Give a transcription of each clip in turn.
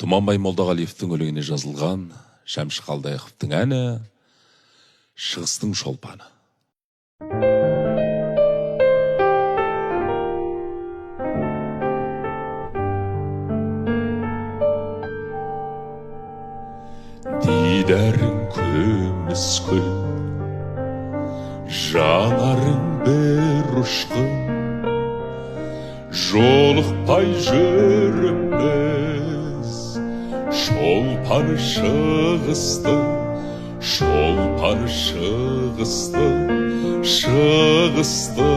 Тұманбай Молдағалиевтің өлеңіне жазылған Шәмші Қалдаяқовтың әні «Шығыстың шолпаны». Дидәрің көміс көл, жанарың бір ұшқын, жолықпай жүріміз шолпаны шығыстың, шолпаны шығыстың, шығыстың.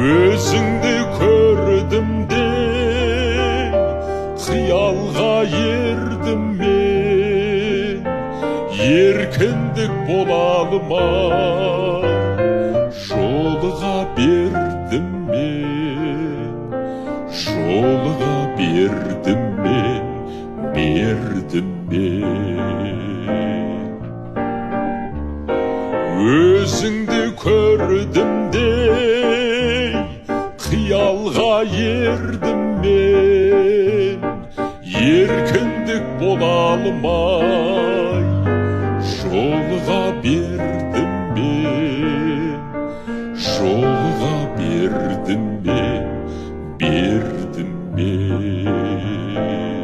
Өзіңді көрдім де қиялға ердім мен, еркіндік болалы ма жолыға бердім мен, жолыға бердім мен, бердім мен. Өзіңді көрдім де қиялға ердім мен, еркіндік болалы май жолыға бердім мен, жолыға бердім мен, бердім мен.